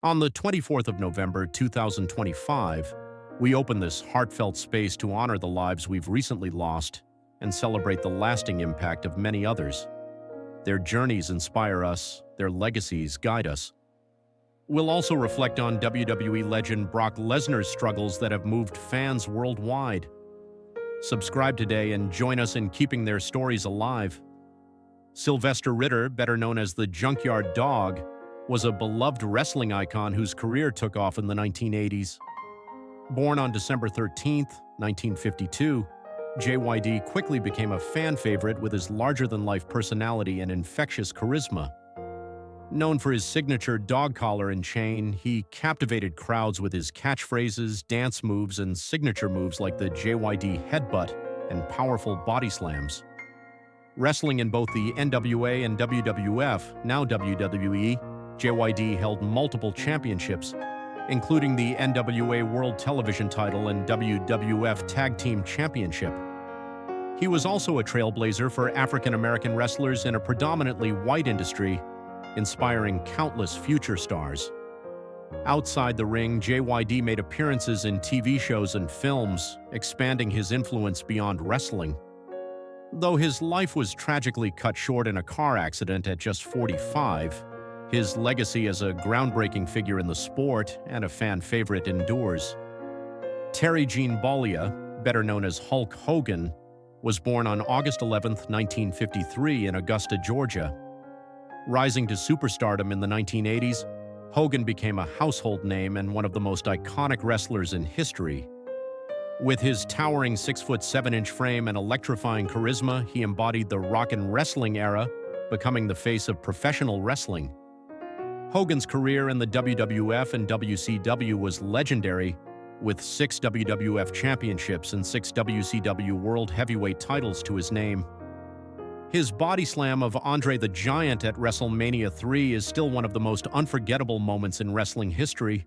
On the 24th of November 2025, we open this heartfelt space to honor the lives we've recently lost and celebrate the lasting impact of many others. Their journeys inspire us, their legacies guide us. We'll also reflect on WWE legend Brock Lesnar's struggles that have moved fans worldwide. Subscribe today and join us in keeping their stories alive. Sylvester Ritter, better known as the Junkyard Dog, was a beloved wrestling icon whose career took off in the 1980s. Born on December 13, 1952, JYD quickly became a fan favorite with his larger-than-life personality and infectious charisma. Known for his signature dog collar and chain, he captivated crowds with his catchphrases, dance moves, and signature moves like the JYD headbutt and powerful body slams. Wrestling in both the NWA and WWF, now WWE, JYD held multiple championships, including the NWA World Television title and WWF Tag Team Championship. He was also a trailblazer for African-American wrestlers in a predominantly white industry, inspiring countless future stars. Outside the ring, JYD made appearances in TV shows and films, expanding his influence beyond wrestling. Though his life was tragically cut short in a car accident at just 45, his legacy as a groundbreaking figure in the sport and a fan favorite endures. Terry Gene Bollea, better known as Hulk Hogan, was born on August 11, 1953 in Augusta, Georgia. Rising to superstardom in the 1980s, Hogan became a household name and one of the most iconic wrestlers in history. With his towering 6'7" frame and electrifying charisma, he embodied the rock and wrestling era, becoming the face of professional wrestling. Hogan's career in the WWF and WCW was legendary, with 6 WWF championships and 6 WCW World Heavyweight titles to his name. His body slam of Andre the Giant at WrestleMania 3 is still one of the most unforgettable moments in wrestling history.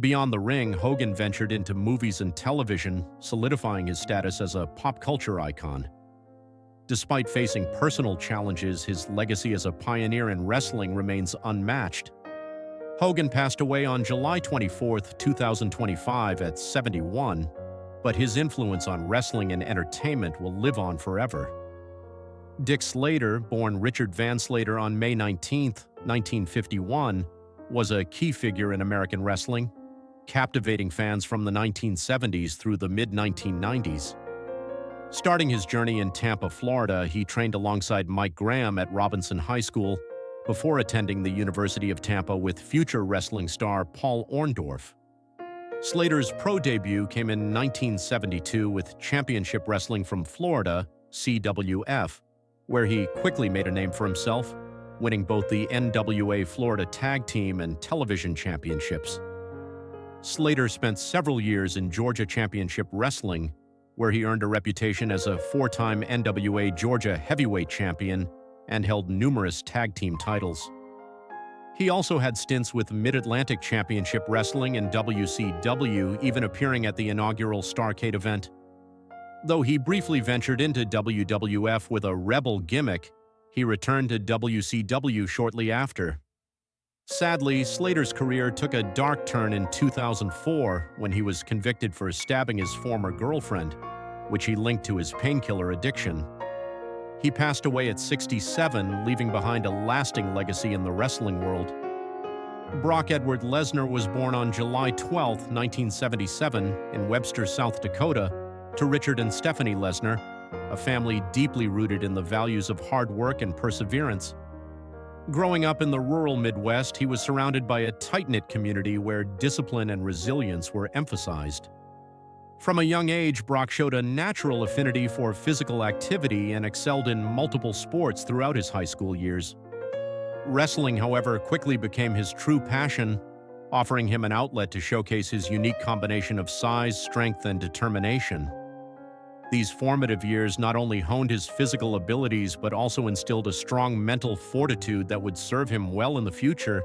Beyond the ring, Hogan ventured into movies and television, solidifying his status as a pop culture icon. Despite facing personal challenges, his legacy as a pioneer in wrestling remains unmatched. Hogan passed away on July 24, 2025 at 71, but his influence on wrestling and entertainment will live on forever. Dick Slater, born Richard Van Slater on May 19, 1951, was a key figure in American wrestling, captivating fans from the 1970s through the mid-1990s. Starting his journey in Tampa, Florida, he trained alongside Mike Graham at Robinson High School before attending the University of Tampa with future wrestling star Paul Orndorff. Slater's pro debut came in 1972 with Championship Wrestling from Florida, CWF, where he quickly made a name for himself, winning both the NWA Florida Tag Team and Television Championships. Slater spent several years in Georgia Championship Wrestling, where he earned a reputation as a 4-time NWA Georgia Heavyweight Champion and held numerous tag team titles. He also had stints with Mid-Atlantic Championship Wrestling and WCW, even appearing at the inaugural Starrcade event. Though he briefly ventured into WWF with a rebel gimmick, he returned to WCW shortly after. Sadly, Slater's career took a dark turn in 2004 when he was convicted for stabbing his former girlfriend, which he linked to his painkiller addiction. He passed away at 67, leaving behind a lasting legacy in the wrestling world. Brock Edward Lesnar was born on July 12, 1977, in Webster, South Dakota, to Richard and Stephanie Lesnar, a family deeply rooted in the values of hard work and perseverance. Growing up in the rural Midwest, he was surrounded by a tight-knit community where discipline and resilience were emphasized. From a young age, Brock showed a natural affinity for physical activity and excelled in multiple sports throughout his high school years. Wrestling, however, quickly became his true passion, offering him an outlet to showcase his unique combination of size, strength, and determination. These formative years not only honed his physical abilities but also instilled a strong mental fortitude that would serve him well in the future.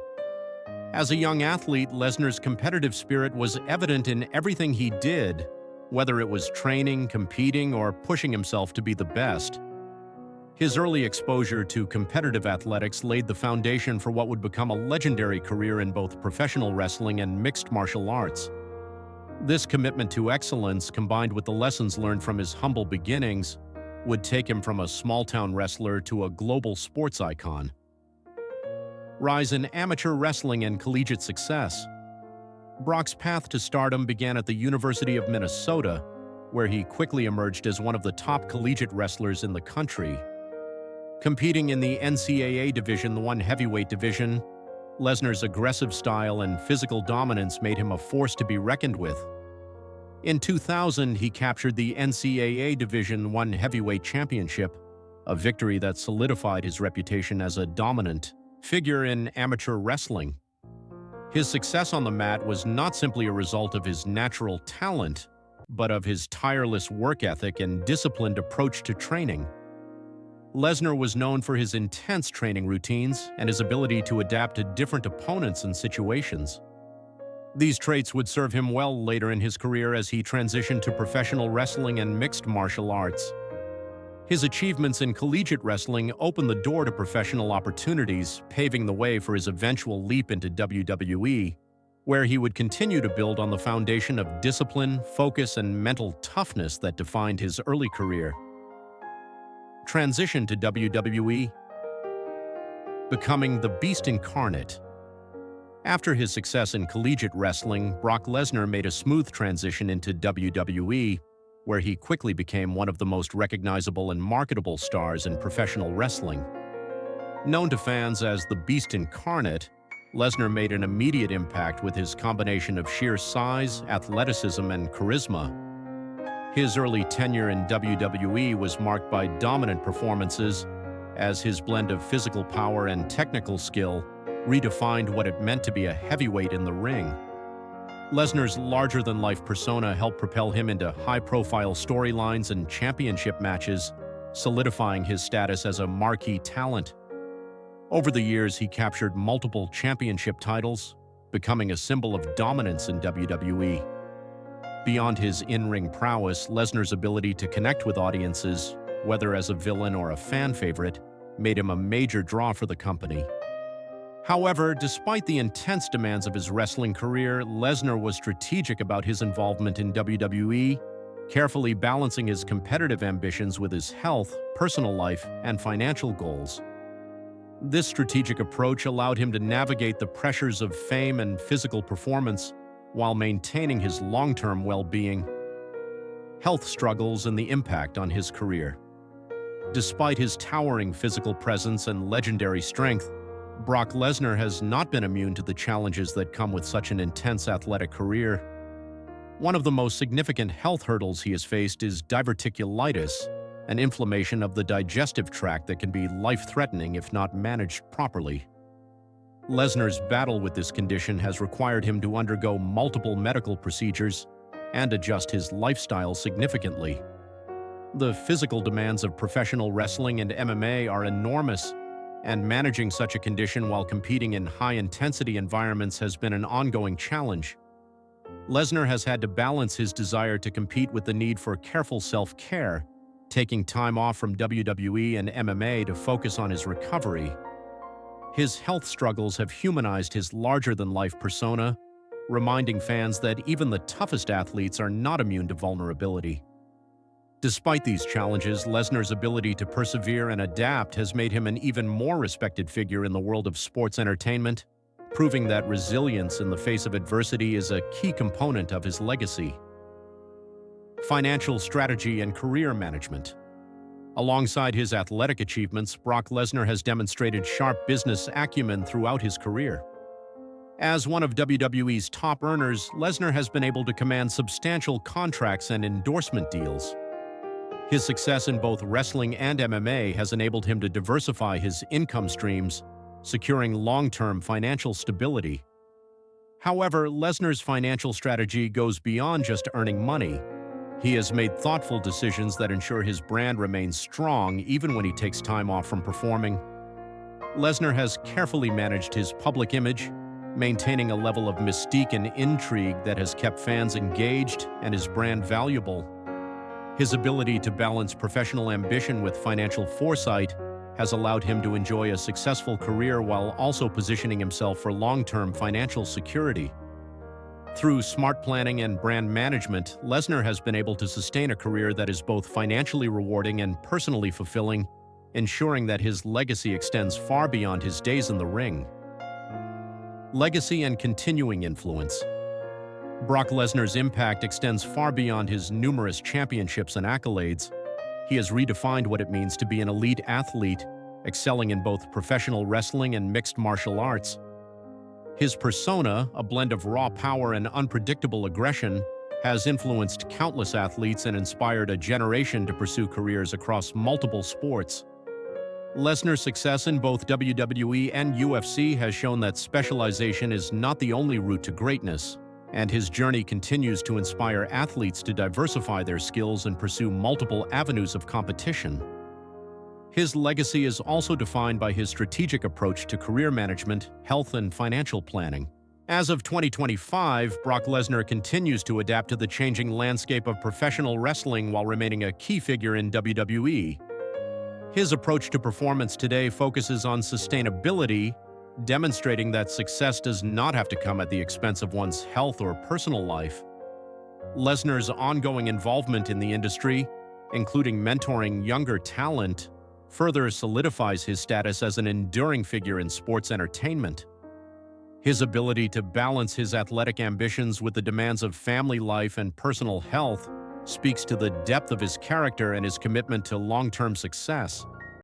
As a young athlete, Lesnar's competitive spirit was evident in everything he did, whether it was training, competing, or pushing himself to be the best. His early exposure to competitive athletics laid the foundation for what would become a legendary career in both professional wrestling and mixed martial arts. This commitment to excellence, combined with the lessons learned from his humble beginnings, would take him from a small-town wrestler to a global sports icon. Rise in amateur wrestling and collegiate success. Brock's path to stardom began at the University of Minnesota, where he quickly emerged as one of the top collegiate wrestlers in the country. Competing in the NCAA Division I heavyweight division, Lesnar's aggressive style and physical dominance made him a force to be reckoned with. In 2000, he captured the NCAA Division I heavyweight championship, a victory that solidified his reputation as a dominant figure in amateur wrestling. His success on the mat was not simply a result of his natural talent, but of his tireless work ethic and disciplined approach to training. Lesnar was known for his intense training routines and his ability to adapt to different opponents and situations. These traits would serve him well later in his career as he transitioned to professional wrestling and mixed martial arts. His achievements in collegiate wrestling opened the door to professional opportunities, paving the way for his eventual leap into WWE, where he would continue to build on the foundation of discipline, focus, and mental toughness that defined his early career. Transition to WWE. Becoming the Beast Incarnate. After his success in collegiate wrestling, Brock Lesnar made a smooth transition into WWE, where he quickly became one of the most recognizable and marketable stars in professional wrestling. Known to fans as the Beast Incarnate, Lesnar made an immediate impact with his combination of sheer size, athleticism, and charisma. His early tenure in WWE was marked by dominant performances, as his blend of physical power and technical skill redefined what it meant to be a heavyweight in the ring. Lesnar's larger-than-life persona helped propel him into high-profile storylines and championship matches, solidifying his status as a marquee talent. Over the years, he captured multiple championship titles, becoming a symbol of dominance in WWE. Beyond his in-ring prowess, Lesnar's ability to connect with audiences, whether as a villain or a fan favorite, made him a major draw for the company. However, despite the intense demands of his wrestling career, Lesnar was strategic about his involvement in WWE, carefully balancing his competitive ambitions with his health, personal life, and financial goals. This strategic approach allowed him to navigate the pressures of fame and physical performance while maintaining his long-term well-being, health struggles, and the impact on his career. Despite his towering physical presence and legendary strength, Brock Lesnar has not been immune to the challenges that come with such an intense athletic career. One of the most significant health hurdles he has faced is diverticulitis, an inflammation of the digestive tract that can be life-threatening if not managed properly. Lesnar's battle with this condition has required him to undergo multiple medical procedures and adjust his lifestyle significantly. The physical demands of professional wrestling and MMA are enormous, and managing such a condition while competing in high-intensity environments has been an ongoing challenge. Lesnar has had to balance his desire to compete with the need for careful self-care, taking time off from WWE and MMA to focus on his recovery. His health struggles have humanized his larger-than-life persona, reminding fans that even the toughest athletes are not immune to vulnerability. Despite these challenges, Lesnar's ability to persevere and adapt has made him an even more respected figure in the world of sports entertainment, proving that resilience in the face of adversity is a key component of his legacy. Financial strategy and career management. Alongside his athletic achievements, Brock Lesnar has demonstrated sharp business acumen throughout his career. As one of WWE's top earners, Lesnar has been able to command substantial contracts and endorsement deals. His success in both wrestling and MMA has enabled him to diversify his income streams, securing long-term financial stability. However, Lesnar's financial strategy goes beyond just earning money. He has made thoughtful decisions that ensure his brand remains strong even when he takes time off from performing. Lesnar has carefully managed his public image, maintaining a level of mystique and intrigue that has kept fans engaged and his brand valuable. His ability to balance professional ambition with financial foresight has allowed him to enjoy a successful career while also positioning himself for long-term financial security. Through smart planning and brand management, Lesnar has been able to sustain a career that is both financially rewarding and personally fulfilling, ensuring that his legacy extends far beyond his days in the ring. Legacy and continuing influence. Brock Lesnar's impact extends far beyond his numerous championships and accolades. He has redefined what it means to be an elite athlete, excelling in both professional wrestling and mixed martial arts. His persona, a blend of raw power and unpredictable aggression, has influenced countless athletes and inspired a generation to pursue careers across multiple sports. Lesnar's success in both WWE and UFC has shown that specialization is not the only route to greatness, and his journey continues to inspire athletes to diversify their skills and pursue multiple avenues of competition. His legacy is also defined by his strategic approach to career management, health, and financial planning. As of 2025, Brock Lesnar continues to adapt to the changing landscape of professional wrestling while remaining a key figure in WWE. His approach to performance today focuses on sustainability, demonstrating that success does not have to come at the expense of one's health or personal life. Lesnar's ongoing involvement in the industry, including mentoring younger talent, further solidifies his status as an enduring figure in sports entertainment. His ability to balance his athletic ambitions with the demands of family life and personal health speaks to the depth of his character and his commitment to long-term success.